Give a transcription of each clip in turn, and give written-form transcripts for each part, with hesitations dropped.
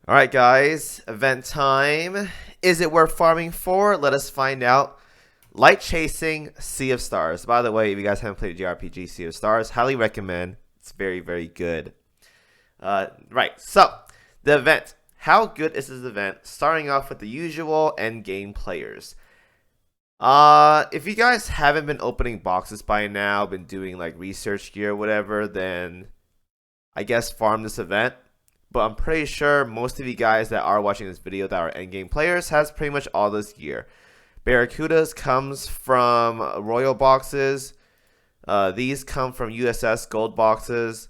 All right, guys, event time. Is it worth farming for? Let us find out. Light Chasing Sea of Stars. By the way, if you guys haven't played JRPG Sea of Stars, highly recommend. It's very, very good. Right, so the event. How good is this event? Starting off with the usual end game players. If you guys haven't been opening boxes by now, been doing like research gear or whatever, then I guess farm this event. But I'm pretty sure most of you guys that are watching this video that are endgame players has pretty much all this gear. Barracudas comes from Royal boxes. These come from USS Gold boxes.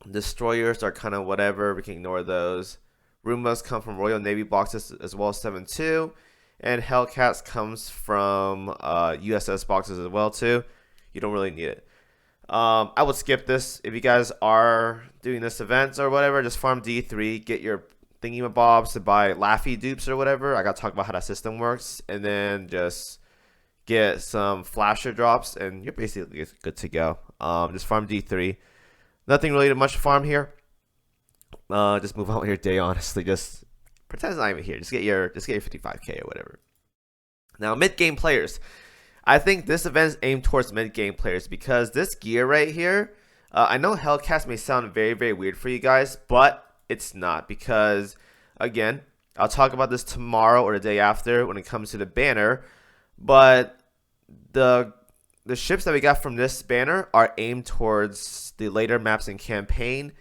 Destroyers are kind of whatever. We can ignore those. Roombas come from Royal Navy boxes as well as 7-2. And Hellcats comes from USS boxes as well too. You don't really need it. I would skip this if you guys are doing this events or whatever. Just farm D3, get your thingy-mabobs to buy Laffy dupes or whatever. I gotta talk about how that system works, and then just get some flasher drops, and you're basically good to go. Just farm D3. Nothing really much to farm here. Just move on with your day. Honestly, just pretend it's not even here. Just get your 55k or whatever. Now, mid-game players. I think this event is aimed towards mid-game players because this gear right here, I know Hellcats may sound very, very weird for you guys, but it's not because, again, I'll talk about this tomorrow or the day after when it comes to the banner, but the ships that we got from this banner are aimed towards the later maps in campaign,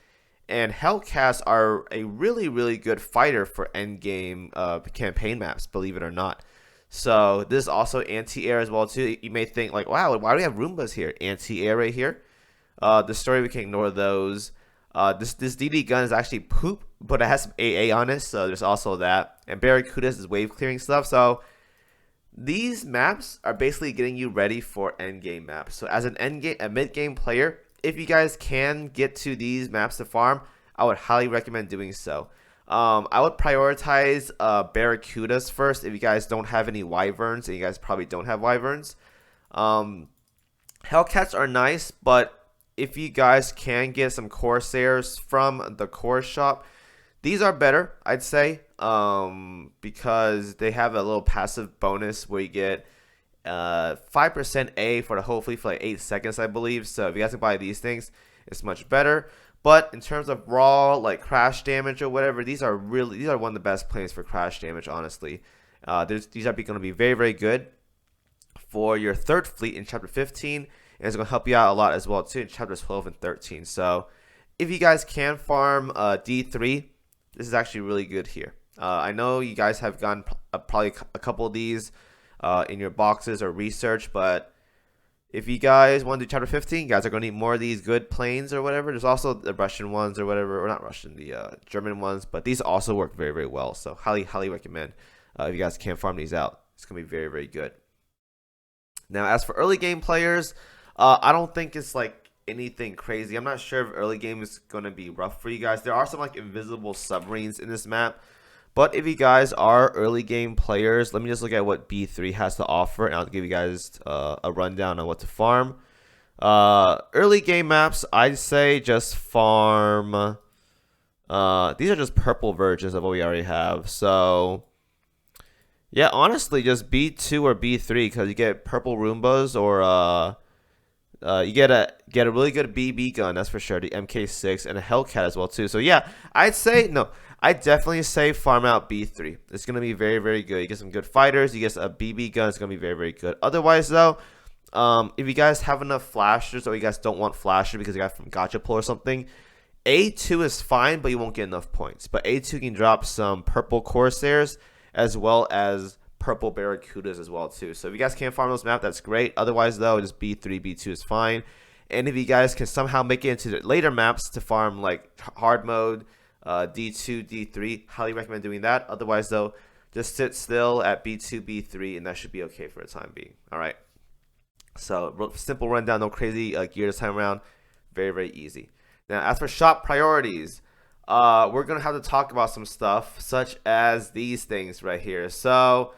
and Hellcats are a really, really good fighter for endgame campaign maps, believe it or not. So this is also anti-air as well too. You may think like, wow, why do we have Roombas here? Anti-air right here. The story, we can ignore those. This DD gun is actually poop, but it has some AA on it, so there's also that. And Barracudas is wave clearing stuff. So these maps are basically getting you ready for end game maps. So as a mid game player, if you guys can get to these maps to farm, I would highly recommend doing so. I would prioritize Barracudas first if you guys don't have any Wyverns, and you guys probably don't have Wyverns. Hellcats are nice, but if you guys can get some Corsairs from the core shop, these are better, I'd say, because they have a little passive bonus where you get 5% A for the whole fleet for like 8 seconds, I believe. So if you guys can buy these things, it's much better. But in terms of raw, like crash damage or whatever, these are one of the best planes for crash damage, honestly. These are going to be very, very good for your third fleet in chapter 15, and it's going to help you out a lot as well too in chapters 12 and 13. So if you guys can farm D3, this is actually really good here. I know you guys have gotten probably a couple of these in your boxes or research, but if you guys want to do chapter 15, you guys are going to need more of these good planes or whatever. There's also the Russian ones or whatever, or not Russian, the German ones, but these also work very, very well. So highly, highly recommend if you guys can farm these out. It's going to be very, very good. Now, as for early game players, I don't think it's like anything crazy. I'm not sure if early game is going to be rough for you guys. There are some like invisible submarines in this map. But if you guys are early game players, let me just look at what B3 has to offer, and I'll give you guys a rundown on what to farm. Early game maps, I'd say just farm. These are just purple versions of what we already have. So, yeah, honestly, just B2 or B3 because you get purple Roombas or you get a really good BB gun, that's for sure, the MK6 and a Hellcat as well too. So yeah, I'd definitely say farm out B3. It's going to be very, very good. You get some good fighters. You get a BB gun. It's going to be very, very good. Otherwise, though, if you guys have enough flashers or you guys don't want flashers because you got from Gacha Pull or something, A2 is fine, but you won't get enough points. But A2 can drop some purple Corsairs as well as purple Barracudas as well, too. So if you guys can't farm those maps, that's great. Otherwise, though, just B3, B2 is fine. And if you guys can somehow make it into the later maps to farm, like hard mode, D2, D3, highly recommend doing that. Otherwise, though, just sit still at B2, B3, and that should be okay for the time being. All right. So simple rundown, no crazy gear this time around. Very, very easy. Now, as for shop priorities, we're gonna have to talk about some stuff such as these things right here. So,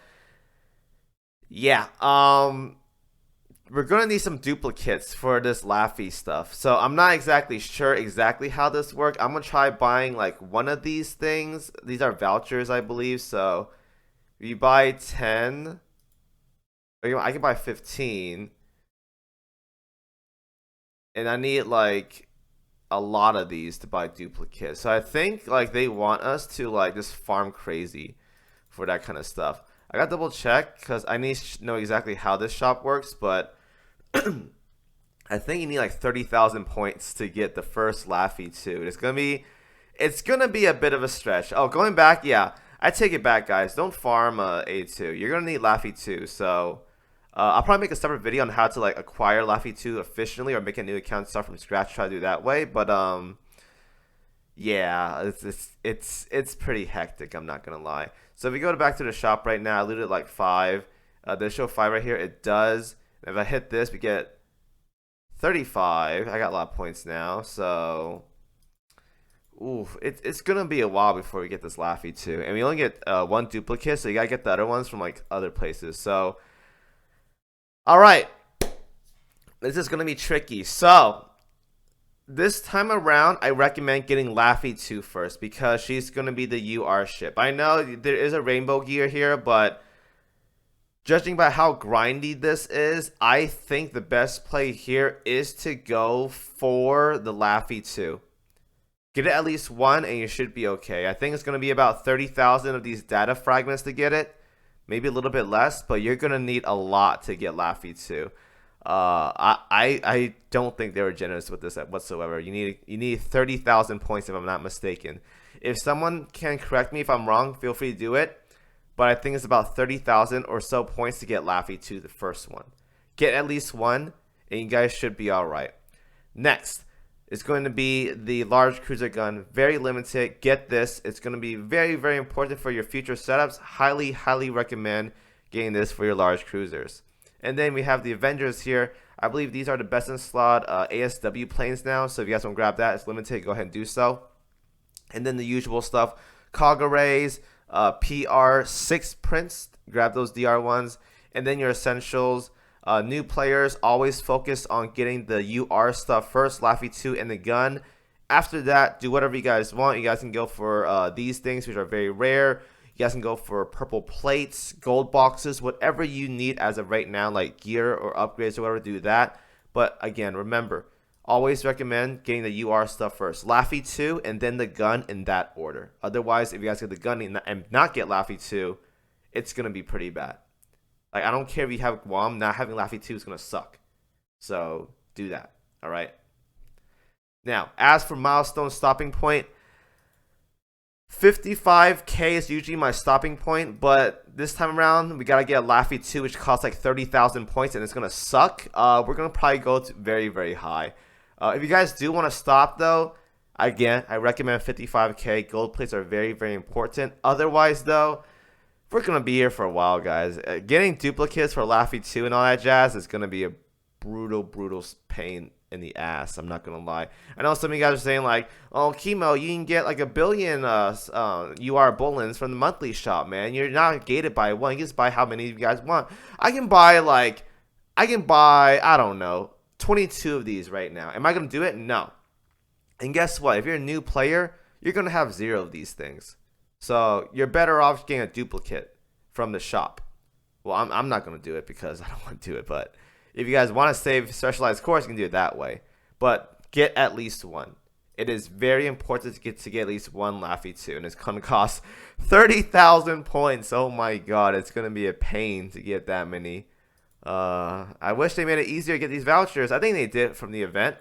yeah, we're gonna need some duplicates for this Laffy stuff. So I'm not exactly sure exactly how this works. I'm gonna try buying like one of these things. These are vouchers, I believe. So if you buy 10, or I can buy 15, and I need like a lot of these to buy duplicates. So I think like they want us to like just farm crazy for that kind of stuff. I got to double check because I need to know exactly how this shop works, but I think you need like 30,000 points to get the first Laffy 2. It's gonna be a bit of a stretch. Oh, going back, yeah, I take it back, guys. Don't farm A2. You're gonna need Laffy 2. So I'll probably make a separate video on how to like acquire Laffy 2 efficiently, or make a new account, start from scratch, try to do that way. But yeah, it's pretty hectic. I'm not gonna lie. So if we go back to the shop right now, I looted like 5. Does show 5 right here? It does. And if I hit this, we get 35. I got a lot of points now. So, oof, it's gonna be a while before we get this Laffy 2, and we only get one duplicate, so you gotta get the other ones from like other places. So, all right, this is gonna be tricky. So this time around, I recommend getting Laffy 2 first because she's going to be the UR ship. I know there is a rainbow gear here, but judging by how grindy this is, I think the best play here is to go for the Laffy 2. Get it at least one and you should be okay. I think it's going to be about 30,000 of these data fragments to get it. Maybe a little bit less, but you're going to need a lot to get Laffy 2. I don't think they were generous with this whatsoever. You need 30,000 points if I'm not mistaken. If someone can correct me if I'm wrong, feel free to do it. But I think it's about 30,000 or so points to get Laffy 2, the first one. Get at least one, and you guys should be all right. Next is going to be the large cruiser gun. Very limited. Get this. It's going to be very, very important for your future setups. Highly, highly recommend getting this for your large cruisers. And then we have the Avengers here. I believe these are the best in slot ASW planes now. So if you guys want to grab that, it's limited. Go ahead and do so. And then the usual stuff. Cog arrays, PR6 prints. Grab those DR ones. And then your essentials. New players, always focus on getting the UR stuff first. Laffy 2 and the gun. After that, do whatever you guys want. You guys can go for these things, which are very rare. You guys can go for purple plates, gold boxes, whatever you need as of right now, like gear or upgrades or whatever, do that. But again, remember, always recommend getting the UR stuff first. Laffy 2 and then the gun in that order. Otherwise, if you guys get the gun and not get Laffy 2, it's going to be pretty bad. Like, I don't care if you have Guam, not having Laffy 2 is going to suck. So, do that. All right? Now, as for milestone stopping point, 55k is usually my stopping point, but this time around we gotta get a Laffy 2, which costs like 30,000 points, and it's gonna suck. We're gonna probably go to very, very high. If you guys do want to stop though, again, I recommend 55k. Gold plates are very, very important. Otherwise though, we're gonna be here for a while, guys. Getting duplicates for Laffy 2 and all that jazz is gonna be a brutal, brutal pain in the ass. I'm not gonna lie. I know some of you guys are saying like, "Oh, Kimo, you can get like a billion UR bullets from the monthly shop, man. You're not gated by one. You just buy how many you guys want." I can buy I don't know, 22 of these right now. Am I gonna do it? No. And guess what? If you're a new player, you're gonna have 0 of these things. So you're better off getting a duplicate from the shop. Well, I'm not gonna do it because I don't want to do it, but if you guys want to save specialized cores, you can do it that way. But get at least one. It is very important to get at least one Laffy 2, and it's going to cost 30,000 points. Oh my god, it's going to be a pain to get that many. I wish they made it easier to get these vouchers. I think they did from the event.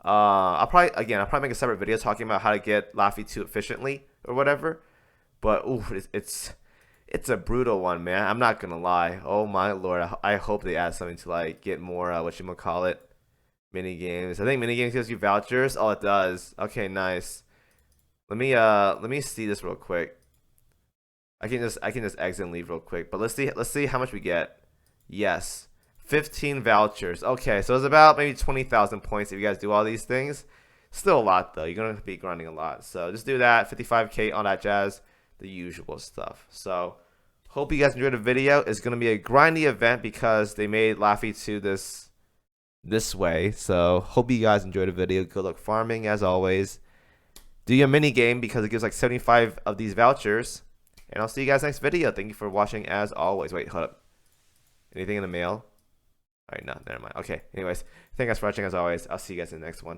I'll probably make a separate video talking about how to get Laffy 2 efficiently or whatever. But ooh, it's a brutal one, man. I'm not gonna lie. Oh my lord, I hope they add something to like get more whatchamacallit, mini games. I think mini games gives you vouchers. Oh, it does. Okay, nice. Let me see this real quick. I can just exit and leave real quick. But let's see how much we get. Yes, 15 vouchers. Okay, so it's about maybe 20,000 points if you guys do all these things. Still a lot though. You're gonna be grinding a lot. So just do that. 55k on that jazz. The usual stuff. So Hope you guys enjoyed the video. It's gonna be a grindy event because they made Laffy 2 this way. So hope you guys enjoyed the video. Good luck farming as always. Do your mini game because it gives like 75 of these vouchers. And I'll see you guys next video. Thank you for watching as always. Wait, hold up. Anything in the mail? Alright, no, never mind. Okay, anyways, thank you guys for watching as always. I'll see you guys in the next one.